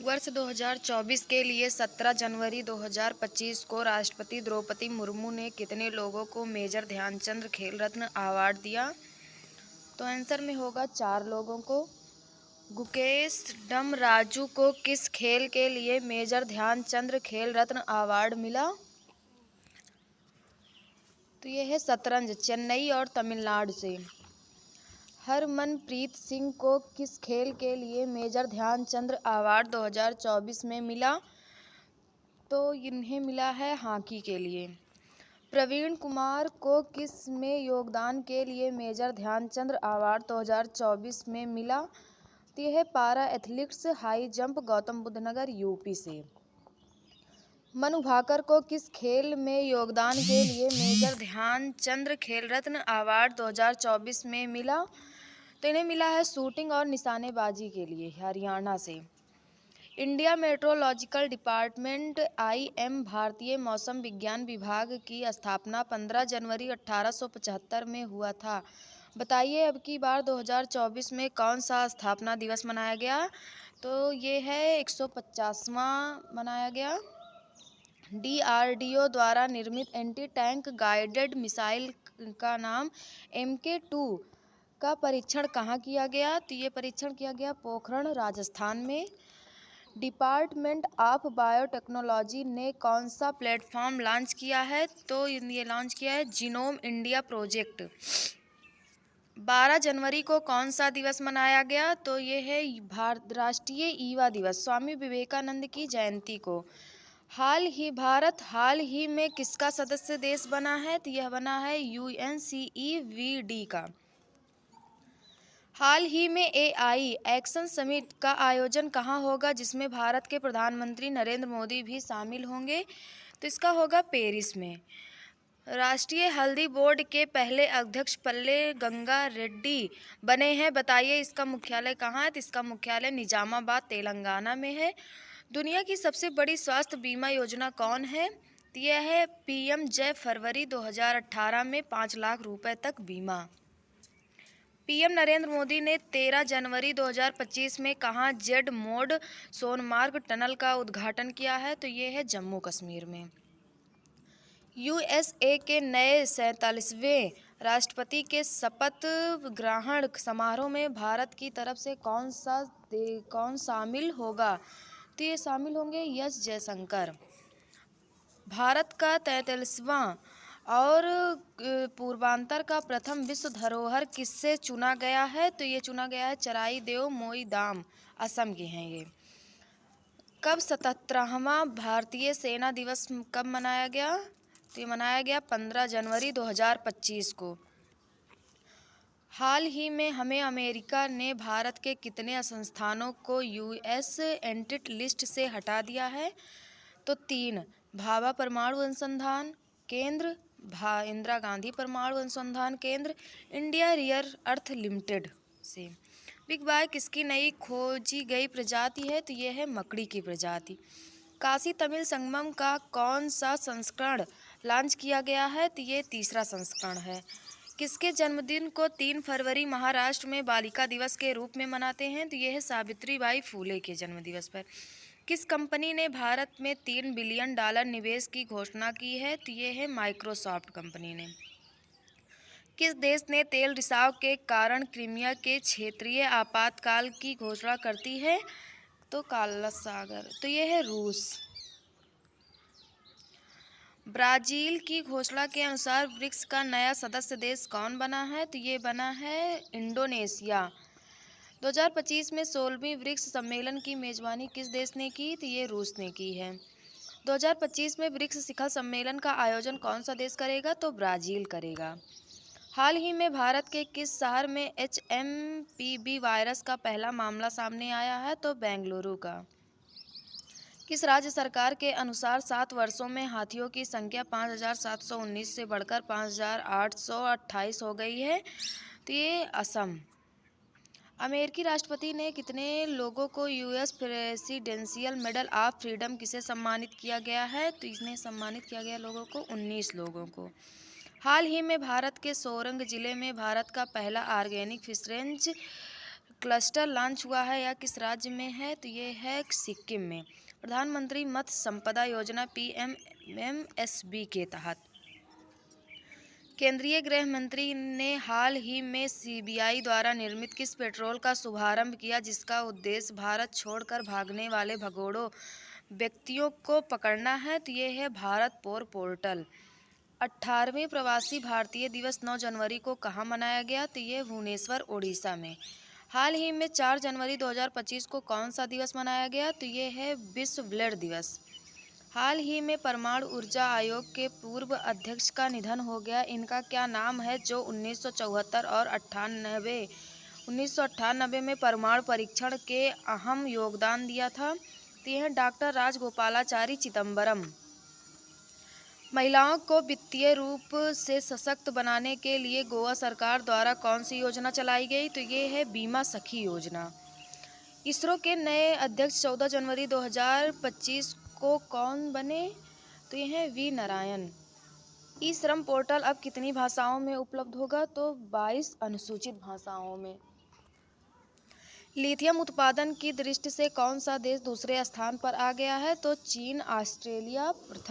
वर्ष 2024 के लिए 17 जनवरी 2025 को राष्ट्रपति द्रौपदी मुर्मू ने कितने लोगों को मेजर ध्यानचंद खेल रत्न अवार्ड दिया? तो आंसर में होगा 4 लोगों को। गुकेश डमराजू को किस खेल के लिए मेजर ध्यानचंद खेल रत्न अवार्ड मिला? तो यह है शतरंज, चेन्नई और तमिलनाडु से। हरमनप्रीत सिंह को किस खेल के लिए मेजर ध्यानचंद अवार्ड 2024 में मिला? तो इन्हें मिला है हॉकी के लिए। प्रवीण कुमार को किस में योगदान के लिए मेजर ध्यानचंद अवार्ड 2024 में मिला? तो यह है para athletics high jump, Gautam Buddh Nagar, UP से। मनु भाकर को किस खेल में योगदान के लिए मेजर ध्यानचंद खेल रत्न अवार्ड 2024 में मिला? तो इन्हें मिला है शूटिंग और निशानेबाजी के लिए, हरियाणा से। इंडिया मेट्रोलॉजिकल डिपार्टमेंट (IM) भारतीय मौसम विज्ञान विभाग की स्थापना 15 जनवरी 1875 में हुआ था। बताइए अब की बार 2024 में कौन सा स्थापना दिवस मनाया गया? तो ये है 150वां मनाया गया। DRDO द्वारा निर्मित एंटी टैंक गाइडेड मिसाइल का नाम MK2 का परीक्षण कहाँ किया गया? तो ये परीक्षण किया गया पोखरण, राजस्थान में। डिपार्टमेंट ऑफ बायोटेक्नोलॉजी ने कौन सा प्लेटफॉर्म लॉन्च किया है? तो ये लॉन्च किया है जीनोम इंडिया प्रोजेक्ट। 12 जनवरी को कौन सा दिवस मनाया गया? तो ये है राष्ट्रीय युवा दिवस, स्वामी विवेकानंद की जयंती को। भारत हाल ही में किसका सदस्य देश बना है? तो यह बना है UNCEVD का। हाल ही में AI एक्शन समिट का आयोजन कहाँ होगा, जिसमें भारत के प्रधानमंत्री नरेंद्र मोदी भी शामिल होंगे? तो इसका होगा पेरिस में। राष्ट्रीय हल्दी बोर्ड के पहले अध्यक्ष पल्ले गंगा रेड्डी बने हैं। बताइए इसका मुख्यालय कहाँ है? तो इसका मुख्यालय निजामाबाद, तेलंगाना में है। दुनिया की सबसे बड़ी स्वास्थ्य बीमा योजना कौन है? तो यह है PM जय। फरवरी 2018 में 5 लाख रुपए तक बीमा। PM नरेंद्र मोदी ने 13 जनवरी 2025 में कहाँ जेड मोड सोनमार्ग टनल का उद्घाटन किया है? तो ये है जम्मू कश्मीर में। USA के नए 47वें राष्ट्रपति के शपथ ग्रहण समारोह में भारत की तरफ से कौन शामिल होगा? तो ये शामिल होंगे एस जयशंकर। भारत का 43वां और पूर्वांचल का प्रथम विश्व धरोहर किससे चुना गया है? तो ये चुना गया है चराईदेव मोईदाम, असम के हैं ये। कब 77वां भारतीय सेना दिवस कब मनाया गया? तो ये मनाया गया 15 जनवरी 2025 को। हाल ही में हमें अमेरिका ने भारत के कितने संस्थानों को US एंटिटी लिस्ट से हटा दिया है? तो 3। भाभा परमाणु अनुसंधान केंद्र, इंदिरा गांधी परमाणु अनुसंधान केंद्र, इंडिया रेयर अर्थ लिमिटेड से। बिग बाय किसकी नई खोजी गई प्रजाति है? तो यह है मकड़ी की प्रजाति। काशी तमिल संगमम का कौन सा संस्करण लॉन्च किया गया है? तो ये 3रा संस्करण है। किसके जन्मदिन को 3 फरवरी महाराष्ट्र में बालिका दिवस के रूप में मनाते हैं? तो यह है सावित्रीबाई फूले के जन्मदिवस पर। किस कंपनी ने भारत में $3 बिलियन निवेश की घोषणा की है? तो ये है माइक्रोसॉफ्ट कंपनी ने। किस देश ने तेल रिसाव के कारण क्रीमिया के क्षेत्रीय आपातकाल की घोषणा करती है? तो काला सागर। तो ये है रूस। ब्राजील की घोषणा के अनुसार ब्रिक्स का नया सदस्य देश कौन बना है? तो ये बना है इंडोनेशिया। 2025 में 16वीं ब्रिक्स सम्मेलन की मेजबानी किस देश ने की? तो ये रूस ने की है। 2025 में ब्रिक्स शिखर सम्मेलन का आयोजन कौन सा देश करेगा? तो ब्राज़ील करेगा। हाल ही में भारत के किस शहर में HMPV वायरस का पहला मामला सामने आया है? तो बेंगलुरु का। किस राज्य सरकार के अनुसार 7 वर्षों में हाथियों की संख्या 5719 से बढ़कर 5828 हो गई है? तो ये असम। अमेरिकी राष्ट्रपति ने कितने लोगों को US presidential medal of freedom किसे सम्मानित किया गया है? तो इसने सम्मानित किया गया लोगों को 19 लोगों को। हाल ही में भारत के सोरंग जिले में भारत का पहला ऑर्गेनिक फिशरेंज क्लस्टर लॉन्च हुआ है या किस राज्य में है? तो ये है सिक्किम में। प्रधानमंत्री मत्स्य संपदा योजना PMMSB के तहत केंद्रीय गृह मंत्री ने हाल ही में CBI द्वारा निर्मित किस पेट्रोल का शुभारंभ किया जिसका उद्देश्य भारत छोड़कर भागने वाले भगोड़ों व्यक्तियों को पकड़ना है? तो ये है भारत पोर्टल। 18वें प्रवासी भारतीय दिवस 9 जनवरी को कहाँ मनाया गया? तो ये भुवनेश्वर ओडिशा में। हाल ही में 4 जनवरी 2025 को कौन सा दिवस मनाया गया? तो ये है विश्व ब्लेड दिवस। हाल ही में परमाणु ऊर्जा आयोग के पूर्व अध्यक्ष का निधन हो गया, इनका क्या नाम है? जो 1974 और 1998 में परमाणु परीक्षण के अहम योगदान दिया था। तो यह डॉक्टर राजगोपालाचारी चिदम्बरम। महिलाओं को वित्तीय रूप से सशक्त बनाने के लिए गोवा सरकार द्वारा कौन सी योजना चलाई गई? तो ये है बीमा सखी योजना। इसरो के नए अध्यक्ष 14 जनवरी 2025 को कौन बने? तो यह है वी नारायण। ई श्रम पोर्टल अब कितनी भाषाओं में उपलब्ध होगा? तो 22 अनुसूचित भाषाओं में। लिथियम उत्पादन की दृष्टि से कौन सा देश दूसरे स्थान पर आ गया है? तो चीन। ऑस्ट्रेलिया प्रथम